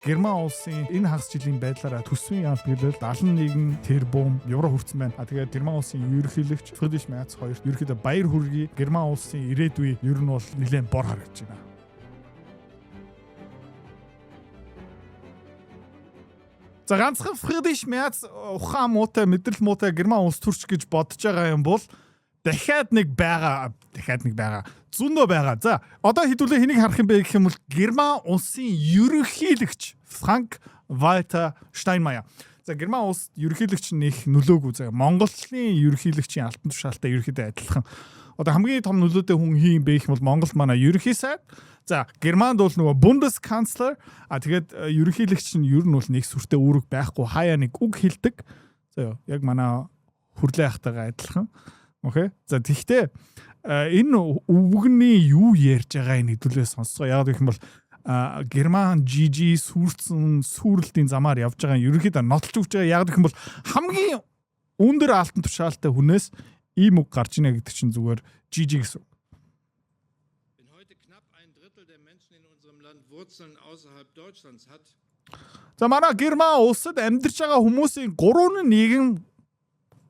Герман улсын энэ хагас жилийн байдлаараа төсвийн яам биелэл 71 тэрбум евро хүрсэн байна. Тэгээд Герман улсын ерөнхийлөгч Friedrich Merz 2 ерөнхийдөө баяр хүргэе. Герман улсын ирээдүй ер нь бол нэлээд бор харагдаж байна. За ганцхан Friedrich Merz ухаан муутай мэдрэл муутай Герман улс төрч гэж бодож байгаа юм бол дахиад нэг байгаа зүүнөө байгаа. За одоо хэдүүлээ хэнийг харах юм бэ гэх юм бол Герман улсын ерөнхийлөгч Frank Walter Steinmeier. За Герман улс ерөнхийлөгч нэх нөлөөгүй. За Монголын ерөнхийлөгчийн алтан тушаалтай ерөнхийдөө адилхан. Одоо хамгийн том нөлөөтэй хүн хин юм бэ гэх юм бол Монголд манай ерөнхий сайд. За Германд бол нөгөө Bundeskanzler тэгээд ерөнхийлөгч нь ер нь бол нэг сүртэй үүрэг байхгүй хаяа нэг үг хэлдэг. За яг манай хүрлээ ахтайгаа адилхан. Окей. За тэгтээ энэ үгний юу ярьж байгааг хэдүүлээ сонсгоо. Яг гэх юм бол Герман GG сүрэлтийн замаар явж байгаа ерөнхийдөө нотолж өгч байгаа. Яг гэх юм бол хамгийн өндөр алтан тушаалтай хүнээс ийм үг гарч ийнэ гэдэг чинь зүгээр GG гэсэн. За манай Герман улсад амьдарч байгаа хүмүүсийн 3/1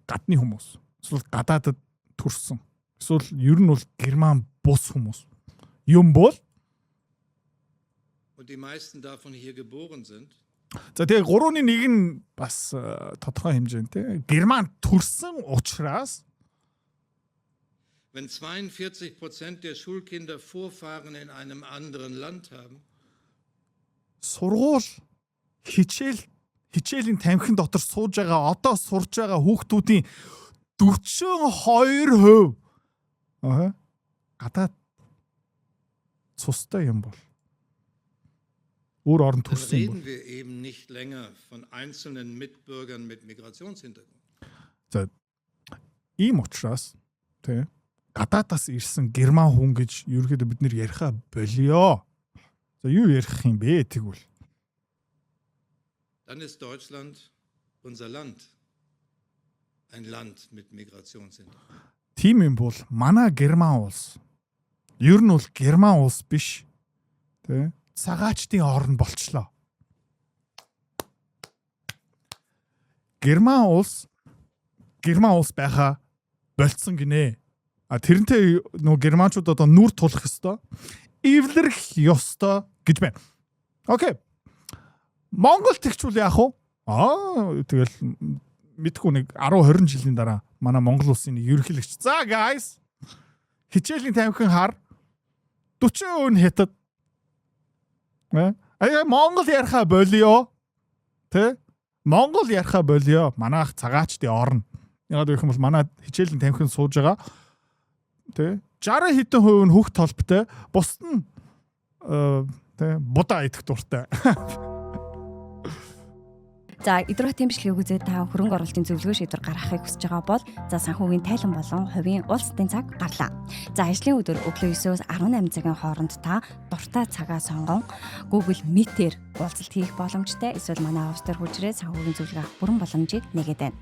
гадны хүмүүс. Эсвэл гадаадд төрсэн. Эсвэл ер нь бол Герман бус хүмүүс. Юм бол und die meisten davon hier geboren sind. За тэгээ 3/1 нь бас тодорхой хэмжээтэй. Герман төрсэн учраас wenn 42% der Schulkinder Vorfahren in einem anderen Land haben. Сургууль хичээлийн тамхин дотор сууж байгаа одоо сурж байгаа хүүхдүүдийн 42% гадаад цустай юм бол өөр орнд төрсэн юм бол reden wir eben nicht länger von einzelnen Mitbürgern mit Migrationshintergrund. За ийм учраас тий гадаадаас ирсэн герман хүн гэж ерөөхдөө бид нэр яриха болио. За юу ярих юм бэ тэгвэл? Dann ist Deutschland unser Land. Ein Land mit Migrationshintergrund. Тийм юм бол манай Герман улс ер нь бол Герман улс биш. Тэ? Цагаачдын орн болчлоо. Герман улс байха болцсон гинэ. Тэрнтэй нөгөө германчууд одоо нүр тулах ёстой. Эвлэрэх ёстой гэж байна. Окей. Монгол тэгчүүл яах вэ? Тэгэл мэдгүй нэг 10-20 жилийн дараа манай Монгол улсын ерөнхийлөгч. За guys. Хичээлийн тамхин хар 40% нь хятад. Монгол яриха болио. Тэ? Монгол яриха болио. Манайх цагаачдын орн. Яг гэх юм бол манай хичээлийн тамхин сууж байгаа. Тэ? 60 хэдэн хувь нь хөх толбтой. Бусд нь тэ будаа идэх дуртай. За идрах тэмцлэгийг үзээд та хөрөнгө оруулалтын зөвлөгөө шийдвэр гаргахыг хүсэж байгаа бол за санхүүгийн тайлан болон хувийн улсдын цаг гарлаа. За ажлын өдөр өглөө 9-өөс 18 цагийн хооронд та дуртай цагаа сонгон Google Meet-ээр уулзалт хийх боломжтой. Эсвэл манай офс дээр хуржрээ санхүүгийн зөвлөгөө авах бүрэн боломжийг нэгээд байна.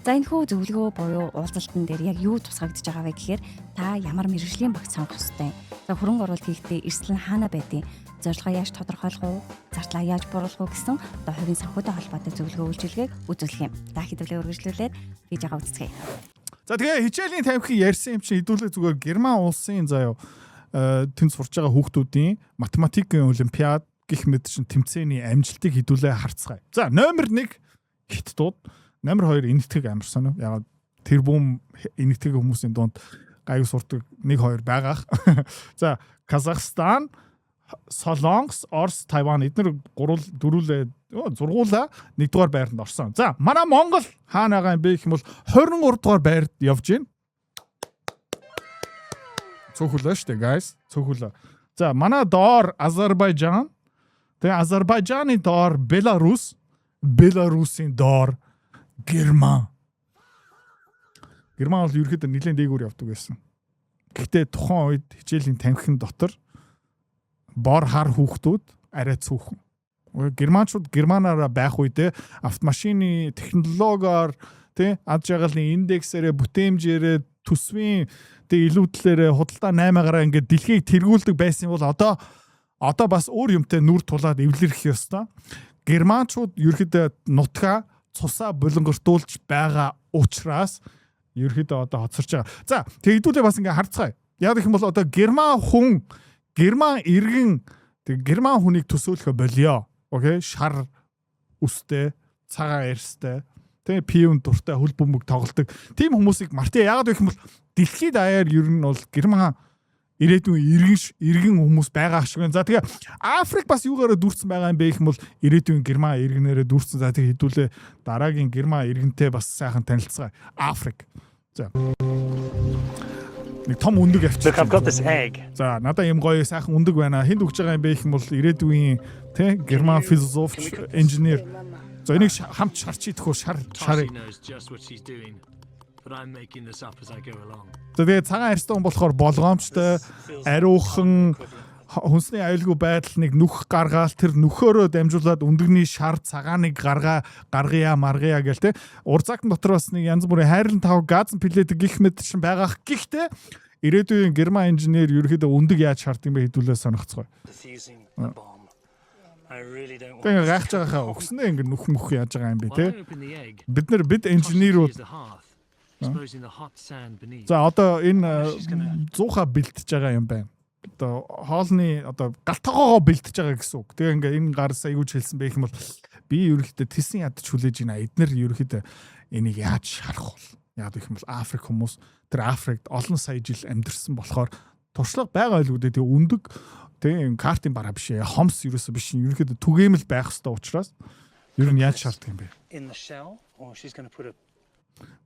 За энэ хүү зөвлөгөө буюу уулзалтан дээр яг юу тусгагдж байгаа вэ гэхээр та ямар мэргэжлийн багц сонгох ёстой. За хөрөнгө оруулалт хийхдээ эрсдэл нь хаана байдгийг зорилгоо яаж тодорхойлох уу, зардлаа яаж бууруулах уу гэсэн одоо хувийн санхүүтэй холбоотой зөвлөгөө үйлчилгээг үзүүлэх юм. Та хэдүүлээ үргэлжлүүлээд хийж байгаа үзцгээе. За тэгээ хичээлийн тамхи ярьсан юм чи хэдүүлээ зүгээр Герман улсын заяа тэнд сурч байгаа хүүхдүүдийн математикийн олимпиад гэх мэт чин тэмцээний амжилтыг хэдүүлээ харцгаая. За номер 1 хятадууд, номер 2 энэтхэг амар сонио. Яг тэр бүм энэтхэг хүмүүсийн дунд гайг сурдаг 1-2 байгаах. За Казахстан, Солонгос, Орос, Тайван эдгээр 3-4 зургуулаа 1-р байранд орсон. За манай Монгол хаана байгаа юм бэ гэх юм бол 23-р байранд явж байна. Цөөхөлөө штэ guys. Цөөхөлөө. За манай доор Азербайджан. Тэгээ Азербайджаны доор Беларусь. Беларусын доор Герман. Герман бол ерөөхдөө нэлээд дээгүүр явдаг байсан. Гэхдээ тухайн үед хичээлийн тамхин дотор бор хар хүүхдүүд арай цөөхөн. Германчууд германаараа байх үедээ автомашины технологиор тий ад жаргалын индексээрээ бүтээмжээрээ төсвийн тий илүүдлээрээ худалдаа 8-аараа ингээд дэлхийг тэргүүлдэг байсан бол одоо одоо бас өөр юмтай нүр тулаад эвлэрэх ёстой. Германчууд ерөөхдөө нутгаа цусаа булангартуулж байгаа учраас ерөөхдөө одоо хоцорч байгаа. За тэгдүүлээ бас ингээ харцгаая. Яг гэх юм бол одоо герман иргэн герман хүнийг төсөөлөхө болио. Окей, шар үстэй, цагаан эрстэй, тэгээ пиун дуртай хөл бөмбөг тоглодог. Тим хүмүүсийг мартъя. Яагаад гэх юм бол дэлхийд даяар ер нь бол герман ирээдүйн иргэн хүмүүс байгаа шиг байна. За тэгээ Африк бас юугаараа дүүрсэн байгаа юм бэ гэх юм бол ирээдүйн герман иргэнээрээ дүүрсэн. За тэгээ хэдүүлээ дараагийн герман иргэнтэй бас сайхан танилцгаа. Африк. За. Нэг том өндөг авчих. За надаа юм гоё сайхан өндөг байна. Хинд өгч байгаа юм бэ гэх юм бол ирээдүйн тэ герман философч, инженер. За энийг хамт шарч идэх үү шарыг. But I'm making this up as I go along. Тэгээ цагаан арьстай хүн болохоор болгоомжтой, ариухан, хүнсний аюулгүй байдал нэг нүх гаргаал тэр нөхөөрөө дамжуулаад өндөгний шар цагааныг гаргая маргая гэл те. Урзаакн дотор бас нэг янз бүрийн хайрлан тав газн пилэдэг гих мэд чинь байгаах гэхдээ ирээдүйн герман инженер ерөөхдөө өндөг яаж шаарддаг юм бэ хэдүүлээ сонирхцгоо. Тэгээ гайхаж байгааха өгснээ ингэ нүх мөх яаж байгаа юм бэ те. Бид инженерүүд за одоо энэ зууха бэлтэж байгаа юм байна. Одоо хоолны одоо галтгоогоо бэлтэж байгаа гэсэн үг. Тэгээ ингээ энэ гарсаа юу ч хэлсэн бэ гэх юм бол би ерөөхдөө тэсэн ядаж хүлээж байна. Эднэр ерөөхдөө энийг яаж харах вэ? Яг гэх юм бол Африк хүмүүс тэр Африкт олон сая жил амьдэрсэн болохоор туршлага байгаа л үүдээ. Тэгээ өндөг тэгээ картын бараа биш ээ. Хомс ерөөсөө биш. Ерөөхдөө түгээмэл байх хэрэгтэй учраас ер нь яаж шаарддаг юм бэ?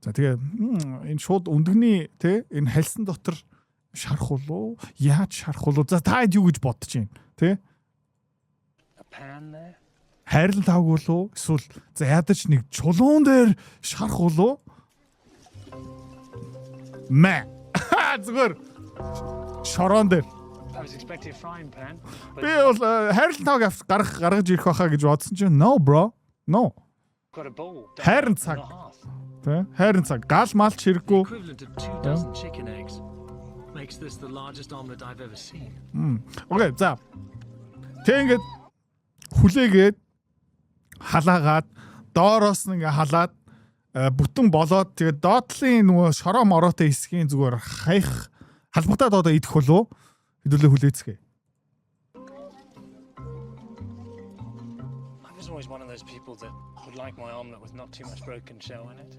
За тэгээ энэ шууд өндөгний тэ энэ хальсан дотор шарах уу яаж шарах уу за та юу гэж бодож байна тэ хайрлан тавг уу эсвэл за ядаж нэг чулуун дээр шарах уу мэ зүгээр шорон дээр би бол хайрлан тавг гаргаж ирэх байхаа гэж бодсон чинь no bro no хайрын цаг хайрын цаг гал малч хэрэггүй. Окей, за. Тэгэнгүүт хүлээгээд халаагаад доороос нь ингээ халаад бүтэн болоод тэгээд доотлын нөгөө шороо мороотой хэсгийн зүгээр хаях халбагтаад одоо идэх болов хэдүүлээ хүлээцгээе. One of those people that would like my omelette with not too much broken shell in it.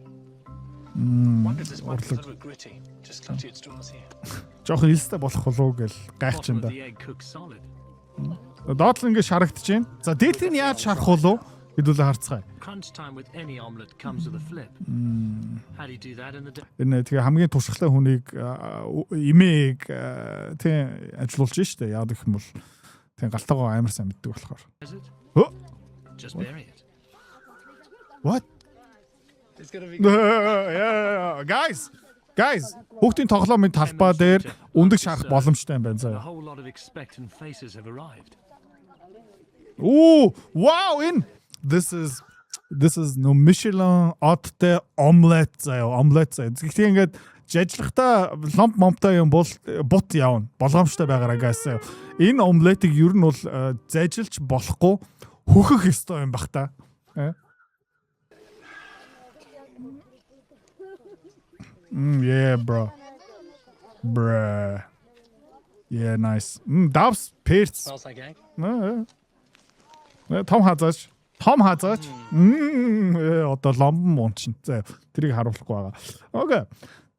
Wonder if this might be a little bit gritty. Just clutch its straws here. Жохо хэлстэй болох болов гэл гайхаж юм да. Доотлон ингээ шарагдаж байна. За дээдлийг нь яаж шарах болов хэдүүлээ харцгаая. Crunch time with any omelette comes with a flip. How do you do that in the Энэ тэгээ хамгийн туршлагатай хүнийг имээг тийм ажилуулж штэ. Яг гэх юм бол тийм галтайгаа амар сайн мэддэг болохоор. Just bury it. What? It's going to be Yeah, guys. Хүүхдийн тоглоомын талбай дээр өндөг шарах боломжтой юм байна заа. A whole lot of expectant faces have arrived. Ooh, wow, this is no Michelin otte omelette заа. Гэхдээ ингээд жажлагта ломп момтой юм бол бут явна. Болгоомжтой байгаараа guys. Энэ омлетыг ер нь бол зажилж болохгүй хөхөх ёстой юм бах та. Yeah, bro. Yeah, nice. Dabs Perz. Smells like egg. Том хазаач. Одоо ломбон муунчин. За тэрийг харуулахгүй байгаа. Окей.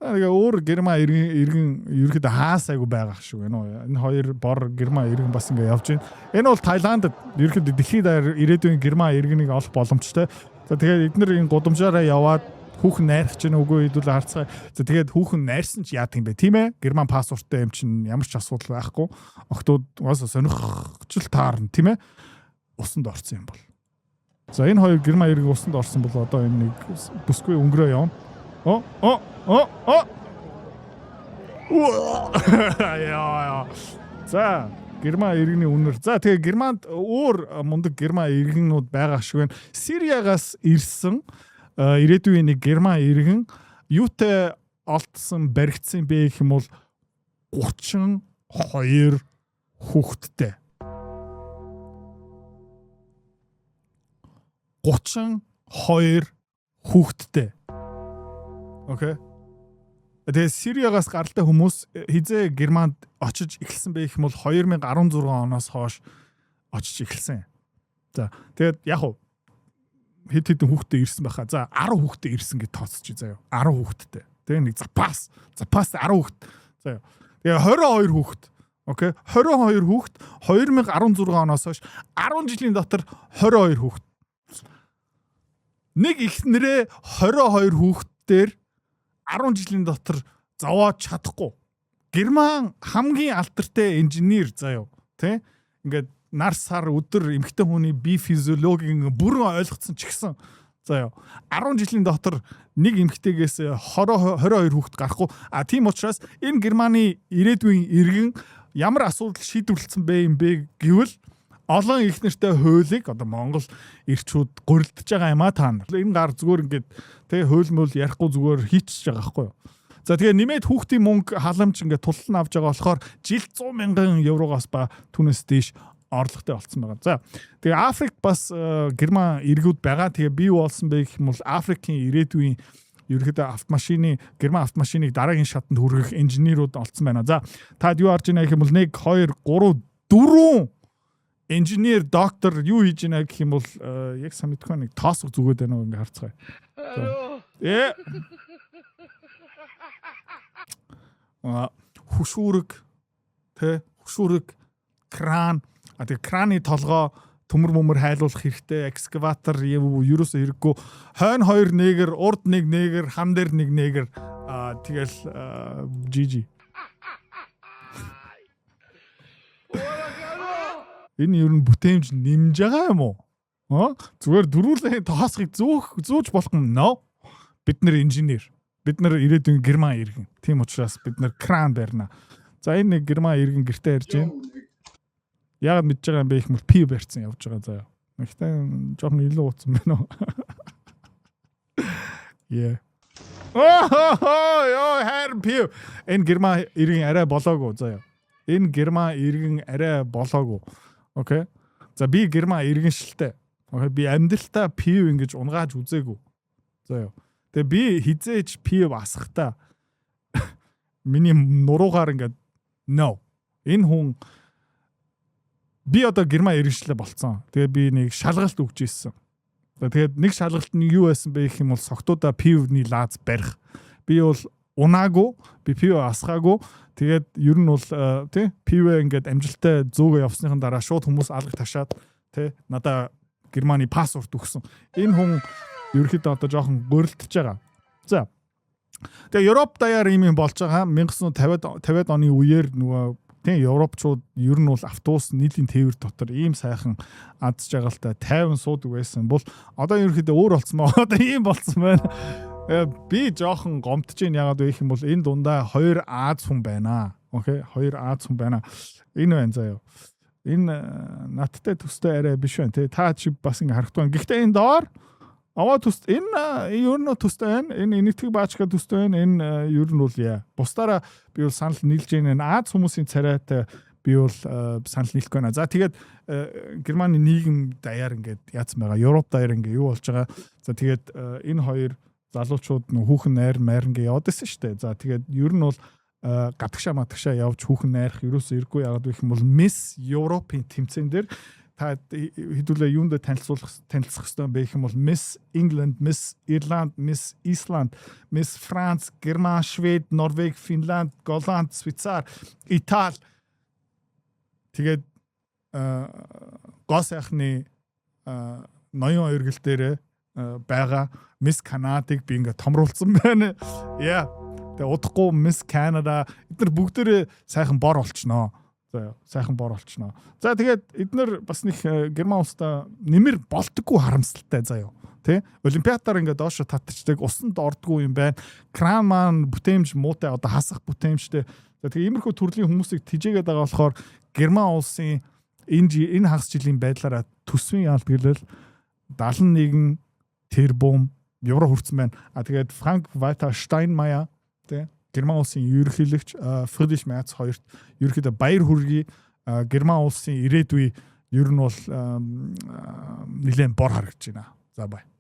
Тэгээ өөр герман иргэн ерөөхдөө хаасайгүй байгаа шүү гэнэ үү. Энэ хоёр бор герман иргэн бас ингээ явж байна. Энэ бол Таиландд ерөөхдөө дэлхийд даяар ирээдүйн герман иргэнийг олох боломжтой. За тэгээд эдгээр энэ гудамжаараа яваад хүүхэн найрах чинь үгүй хэдүүлээ харцгаа. За тэгээд хүүхэн найрсан ч яадаг юм бэ тийм ээ? Герман паспорттой юм чинь ямар ч асуудал байхгүй. Октод угаасаа сонирхчл таарна тийм ээ? Усанд орсон юм бол. За энэ хоёр герман иргэн усанд орсон бол одоо энэ нэг бүсгүй өнгөрөө явна. Яа. За герман иргэний үнэр. За тэгээ германд өөр мундаг герман иргэнүүд байгаа шиг байна. Сириагаас ирсэн ирээдүйн нэг герман иргэн юутай олдсон баригдсан бэ гэх юм бол 32 хүүхэдтэй. 32 хүүхэдтэй. Окей. Тэгээ Сириагаас гаралтай хүмүүс хизээ Германд очиж эхэлсэн байх юм бол 2016 оноос хойш очиж эхэлсэн. За тэгээд яг уу хэд хэдэн хүүхдээ ирсэн байхаа. За 10 хүүхдээ ирсэн гэж тооцчих заяа. 10 хүүхэдтэй. Тэгээ нэг запас 10 хүүхэд. Заяа. Тэгээ 22 хүүхэд. Окей. 22 хүүхэд 2016 оноос хойш 10 жилийн дотор 22 хүүхэд. Нэг ихнэрээ 22 хүүхдээр 10 жилийн дотор зовоод чадахгүй. Герман хамгийн алдартай инженер заяа. Тэ? Ингээд нар сар өдөр эмэгтэй хүний бие физиологийн бүрэн ойлгоцсон ч гэсэн заяа 10 жилийн дотор нэг эмэгтэйгээс 22 хүүхэд гарахгүй. Тийм учраас энэ Германы ирээдүйн иргэн ямар асуудал шийдвэрлсэн бэ юм бэ гэвэл олон их нэртэй хуулийг одоо Монгол ирчүүд гурилдж байгаа юм а та нар. Энэ гар зүгээр ингээд тэ хууль мөл ярихгүй зүгээр хийчихэж байгаа байхгүй юу. За тэгээ нэмээд хүүхдийн мөнгө халамж ингээд тултал авч байгаа болохоор жил 100,000 евроогоос ба түүнээс дээш орлоготой болсон байгаа. За тэгээ Африк бас Герман иргүүд байгаа. Тэгээ бий болсон байх юм бол Африкийн ирээдүйн ерөөхдөө Герман автомашиныг дараагийн шатанд хүргэх инженерүүд олцсон байна. За таад юу харж байна гэх юм бол 1 2 3 4 инженер доктор юу хийж байна гэх юм бол яг сайн мэдгүй нэг тоосох зүгээд байна уу ингээ харцгаая. Хөшүүрэг кран тэгээ краны толгой төмөр мөмөр хайлуулах хэрэгтэй экскаватор ерөөсөө хэрэггүй хойно 2 нээгэр урд 1 нээгэр хан дээр 1 нээгэр тэгэл жижи энэ ер нь бүтээмж нэмж байгаа юм уу? Зүгээр дөрүүлээ тоосхийг зөөж болох юм нөө. Бид нэр инженер. Бид нэр ирээдүйн Герман иргэн. Тийм учраас бид нэр кран барина. За энэ нэг Герман иргэн гэртээ ирж байна. Яг мэдж байгаа юм бэ их мөр пив барьсан явж байгаа заяа. Ихтэй жоохон илүү ууцсан байна уу? Yeah. Йоо хэр пив. Энэ Герман иргэн арай болоогүй заяа. Энэ Герман иргэн арай болоогүй. Окей. За би Герман иргэн шилтэй. Окей. Би амьдралтаа пив ингэж унгааж үзээгүй. Заяа. Тэгээ би хизээж пив асахтаа миний нуруугаар ингээд no. Энэ хүн би одоо Герман иргэншлээ болцсон. Тэгээ би нэг шалгалт өгч ийсэн. Тэгээд нэг шалгалт нь юу байсан бэ гэх юм бол согтуудаа пивний лааз барих. Би бол унаагүй, би пив асгаагүй. Тэгээд ер нь бол тий пивээ ингээд амжилттай зөөгөө явсныхан дараа шууд хүмүүс алга ташаад тий надаа Германы паспорт өгсөн. Энэ хүн ерөөхдөө одоо жоохон гөрөлдөж байгаа. За. Тэгээ Европ даяар юм болж байгаа. 1950-ад оны үеэр нөгөө тий европчууд ер нь бол автобус нийтийн тээвэр дотор ийм сайхан адж жагалтай 50 суудаг байсан бол одоо ерөөхдөө өөр болцсон маа. Одоо ийм болцсон байна. Би жоохон гомдож байна. Ягаад вэ гэх юм бол энэ дундаа 2 Аз хүн байна. Окей, 2 Аз хүн байна. Энэ байна заяа. Энэ надтай төстэй арай биш байна. Та чи бас ингэ харагдсан. Гэхдээ энэ доор аваа төст энэ ер нь төстэй байна. Энэ энэтхэг баачга төстэй байна. Энэ ер нь бол яа. Бусдаараа би бол санал нийлж байна. Аз хүмүүсийн царайтай би бол санал нийлэх байна. За тэгээд Германы нийгэм даяар ингээд яатсан байгаа. Европ даяар ингээд юу болж байгаа. За тэгээд энэ хоёр залуучууд хүүхэн найр ингээ яваад байсан шүү дээ. За тэгээд ер нь бол гадагшаа явж хүүхэн найрах ерөөсөө иргүй яагаад вэ гэх юм бол Miss Europe-ийн тэмцээн дээр та хэдүүлээ юунд танилцах хэрэгтэй бэ гэх юм бол Miss England, Miss Ireland, Miss Iceland, Miss France, Герман, Швед, Норвег, Финланд, Голланд, Швейцар, Итали тэгээд гоо сайхны ноён эргэл дээр байгаа Miss Canada-ыг би ингээ томруулсан байна. Яа. Тэгээ удахгүй Miss Canada эдгээр бүгдээрээ сайхан бор олчноо. За сайхан бор олчноо. За тэгээд эдгээр бас нэг Герман улстай нэмэр болдоггүй харамсалтай заяа. Тэ? Олимпиадаар ингээ доошо татчихдаг усанд ордгүй юм байна. Кран маань бүтээмж муутай одоо хасах бүтээмжтэй. За тэгээ иймэрхүү төрлийн хүмүүсийг тижээгээд байгаа болохоор Герман улсын энэ хагас жилийн байдлаараа төсвийн ялгарлал 71 тэрбум евро хүрсэн байна. Тэгээд Франк Вальтер Штайнмайер тэ Герман улсын ерөнхийлөгч Фридрих Мерц хоёрт ерөнхийдөө баяр хүргэе. Герман улсын ирээдүй ер нь бол нэлээд бор харагдаж байна. За бай.